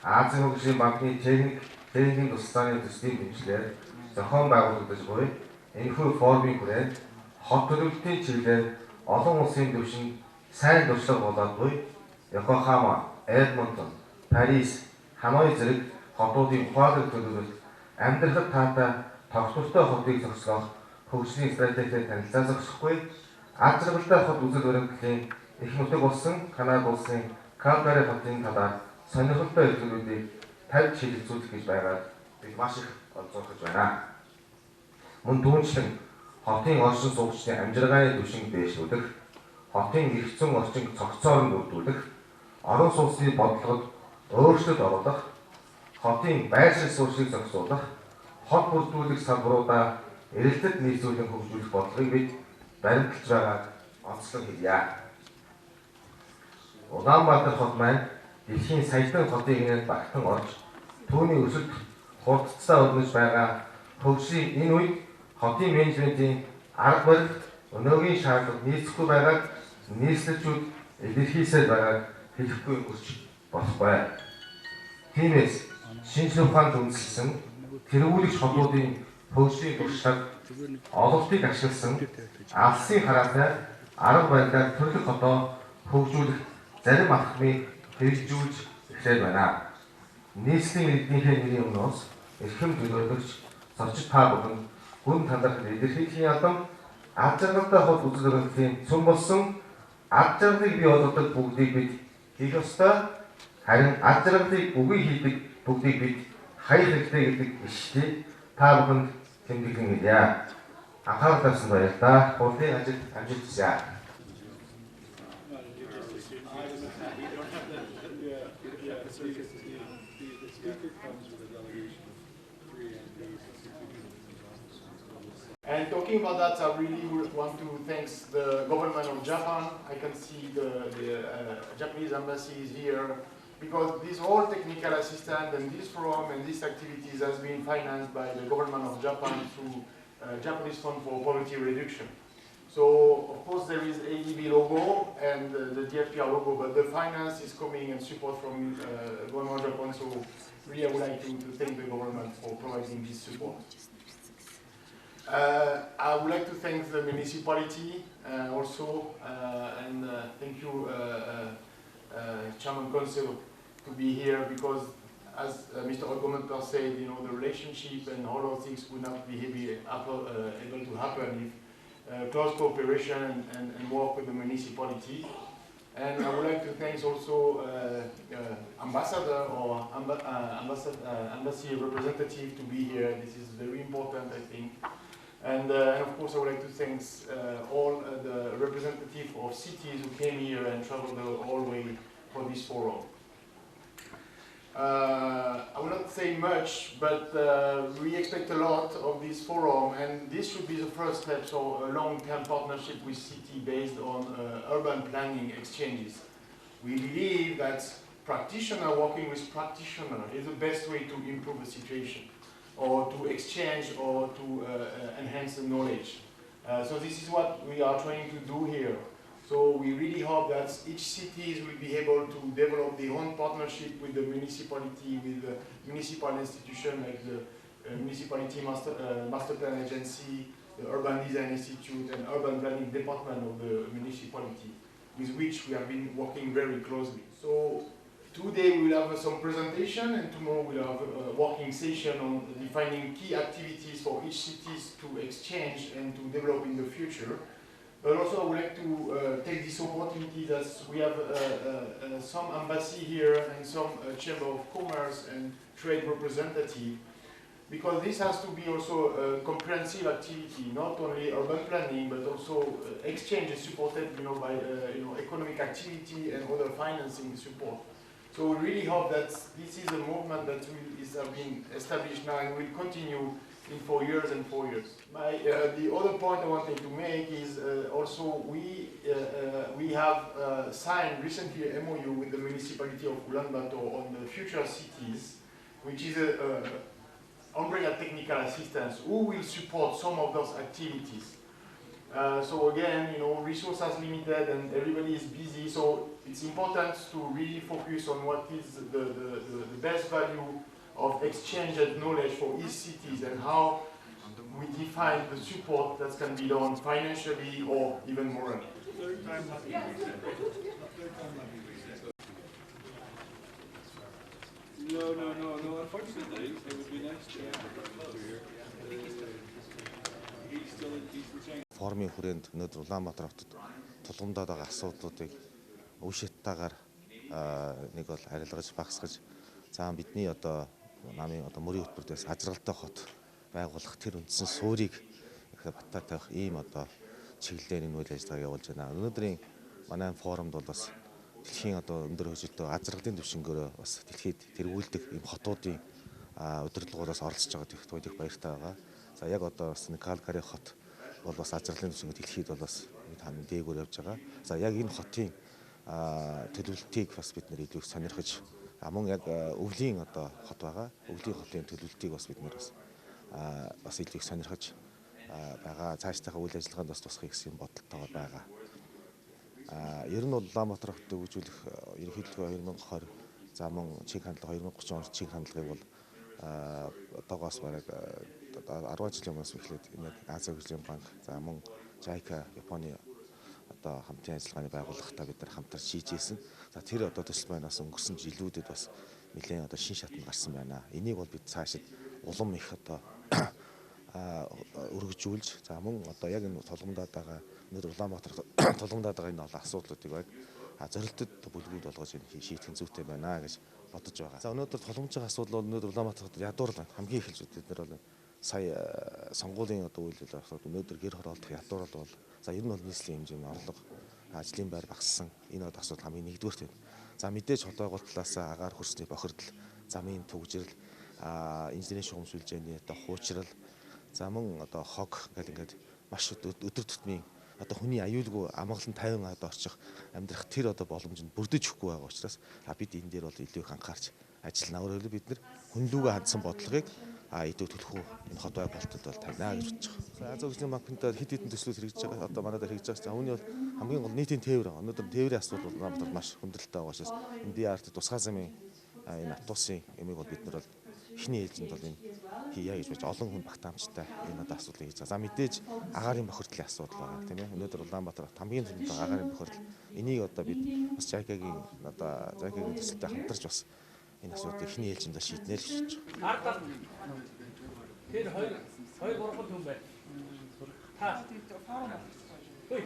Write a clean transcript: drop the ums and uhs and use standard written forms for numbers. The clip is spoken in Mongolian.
Азийн хөгжлийн банкны техникийн тусламжийн төслийн дэмжлэгээр зохион байгуулагдаж буй энэхүү формын хүрээнд хот төлөвлөлтийн чиглэлээр олон улсын түвшинд сайн туршлага болоод буй Йокохама, Эдмонтон, Парис, Ханой зэрэг хотуудын ухаалаг төлөвлөлт амьдрахад таатай тогтвортой хотыг зохицох хөгжлийн стратегитэй танилцаа зогсохгүй ад жаргалтай хот үзэл баримтлалын их нутаг болсон Канада улсын Калгари хотын талаар сонирхолтой илрүүлүүдийг тавьж шийдвэрлэх гэж байгаад бид маш их олзуурхаж байна. Мөн түүнчлэн хотын оршин суугчдын амжиргааны түвшинг дээшлүүлэх, хотын эрх зүйн орчинг цогцоор нь бүрдүүлэх, орон сууцны бодлогод өөрчлөлт оруулах, хотын байшин суурьшийг зохицуулах, хот бүрдүүлэх салбаруудаа эрэлтэд нийцүүлэн хөгжүүлэх бодлогыг бид баримталж байгааг онцлог хэлье. Улаанбаатар хот маань дэлхийн саяхан хотын гинэд багтан орж, түүний өсөлт хурдцаа өрнөж байгаа хөгжлийн энэ үед хотын менежментийн арга барил өнөөгийн шаардлага нийцэхгүй байгааг нийслэлчүүд илэрхийлсээр байгааг хэлэхгүй өгч болохгүй. Тиймээс шинжлэх ухаанд үндэслэн тэргүүлэгч хотуудын хөгжлийн туршлага ололтыг ашигласан алсын хараатай арга барилаар төрөлх хотоо хөгжүүлэх зарим алхмыг хэрэгжүүлж эхлээд байна. Нийслэлийн иргэдийнхээ нэрийн өмнөөс эрхэм төлөөлөгч зочид та бүхэн гүн талархал илэрхийлэхийн албан ад жаргалтай хот үзэл баримтлалын цөм болсон ад жаргалыг бий болгодог бүгдийг бид хийх ёстой. Харин ад жаргалыг үгүй хийдэг бүгдийг бид хаях хэрэгтэй гэдэг ишгийг та бүхэнд тэмдэглэн хэлье. Анхаарал тавьсан баярлалаа. Хурлын ажил амжилт хүсье. And talking about that, I really want to thank the government of Japan. I can see the Japanese embassy is here because this whole technical assistance and this forum and these activities has been financed by the government of Japan through Japanese Fund for Poverty Reduction. So of course there is ADB logo and the DFPR logo, but the finance is coming and support from government of Japan. So really I would like to thank the government for providing this support. I would like to thank the municipality also, and thank you, Chairman Council, to be here because, as Mr. Argumenter said, you know, the relationship and all those things would not be able to happen if close cooperation and work with the municipality. And I would like to thank also ambassador or embassy representative to be here. This is very important, I think. And of course, I would like to thank all the representatives of cities who came here and traveled all the way for this forum. I will not say much, but we expect a lot of this forum, and this should be the first step, so a long-term partnership with city based on urban planning exchanges. We believe that practitioner working with practitioner is the best way to improve the situation, or to exchange, or to enhance the knowledge. So this is what we are trying to do here. So we really hope that each cities will be able to develop their own partnership with the municipality, with the municipal institution like the Municipality Master Plan Agency, the Urban Design Institute, and Urban Planning Department of the municipality, with which we have been working very closely. So today we will have some presentation, and tomorrow we will have a working session on defining key activities for each cities to exchange and to develop in the future. But also I would like to take this opportunity that we have some embassy here and some Chamber of Commerce and Trade representative, because this has to be also a comprehensive activity, not only urban planning, but also exchange is supported, you know, by economic activity and other financing support. So we really hope that this is a movement that has been established now and will continue in 4 years and 4 years. The other point I wanted to make is also we have signed recently a MOU with the municipality of Ulaanbaatar on the future cities, which is a umbrella technical assistance who will support some of those activities. So again, resources are limited and everybody is busy. So it's important to really focus on what is the best value of exchange and knowledge for each cities and how we define the support that can be done financially or even morally. No. Unfortunately, it would be nice to have her close. He's the change. Форумын хүрээнд өнөөдөр Улаанбаатар хотод тулгамдаад байгаа асуудлуудыг өв шаттайгаар нэг бол арилгаж багасгаж цаана бидний одоо намын одоо мөрийн хөтөлбөртөөс ажралтай хот байгуулах тэр үндсэн суурийг их баттай тавих ийм одоо чиглэлээр энэ үйл ажиллагааг явуулж байна. Өнөөдрийн манай форумд бол бас дэлхийн одоо өндөр хөгжилтэй ажралын төвшнгөөрөө бас дэлхийд тэргүүлдэг ийм хотуудын удирдлагуудаас оролцож байгаа төгтгүүд их баяртай байгаа. За яг одоо бас Калгари хот бол бас ажралын төвшинг дэлхийд бол бас тань дээгүүр явж байгаа. За яг энэ хотын төлөвлөлтийг бас бид нэр илүү сонирхож мөн яг өвлийн одоо хот байгаа. Өвлийн хотын төлөвлөлтийг бас бид нэр бас илүү сонирхож байгаа. Цаашдаа үйл ажиллагаанд бас тусахыг гэсэн бодолтой байгаа. Ер нь бол Улаанбаатар хотод өгүүлэх ерөнхийдөө 2020 за мөн чиг хандлага 2030 он чиг хандлагыг бол одоогоос бараг 10 жилийн өмнөөс эхлээд энэ Азийн хөгжлийн банк за мөн JICA Японы одоо хамтын ажиллагааны байгууллагатай бид нар хамтарч шийдсэн. За тэр одоо төсөл байнаас өнгөрсөн жилүүдэд бас нэлээд одоо шин шатнд гарсан байна. Энийг бол бид цаашид улам их одоо өргөжүүлж за мөн одоо яг энэ тулгамдаад байгаа өнөөдөр Улаанбаатар тулгамдаад байгаа энэ олон асуудлуудыг яг зорилтод бүлгүүд болгож шийдэх зүйтэй байна гэж бодож байгаа. За өнөөдөр тулгамж байгаа асуудал бол өнөөдөр Улаанбаатарт ядуур хамгийн их хэлж бид нар бол сая сонгуулийн одоо үйл ажиллагаа өнөөдөр гэр хороолдох ядуурал бол за ер нь бол нийслэлийн хэмжээний орлого ажлын байр багассан энэ асуудал хамгийн нэгдүгээрт байна. За мэдээж хот байгуулалтаас агаар хөрсний бохирдол, замын түгжрэл, инженерийн шугамшуулжээний одоо хуучрал, за мөн одоо хог ингээд маш өдөр тутмын одоо хүний аюулгүй амгалан тайван одоо орчих амьдрах тэр одоо боломжинд бүрдэж өгөхгүй байгаа учраас бид энэ дээр бол илүү их анхаарч ажиллана. Өөрөөр бид нар хүнлүүгээ хандсан бодлогыг илүү төлөхөө энэ хот байгуулалтад бол тавина гэж бодож байгаа. Азийн хөгжлийн банкнда хэд хэдэн төслүүд хэрэгжиж байгаа. Одоо манай дээр хэрэгжиж байгаа. Үүний бол хамгийн гол нийтийн тээвэр. Өнөөдөр тээврийн асуудал бол намайг маш хүндрэлтэй байгаа учраас энэ DRT тусгай замын энэ автобусын ямиг бол бид нар бол эхний ээлжинд бол энэ хийя гэж бодож олон хүн багтаамжтай энэ одоо асуудлыг хийж байгаа. За мэдээж агаарын бохирдлын асуудал байгаа тийм ээ. Өнөөдөр Улаанбаатар хамгийн түрүүнд агаарын бохирдол. Энийг одоо бид бас JICA-гийн одоо JICA-гийн төсөлтэй хамтарч бас энэ асуудлыг эхний ээлжинд шийднэ л гэж байна. Тэр хоёр гурван хүн бай. Та. Ой.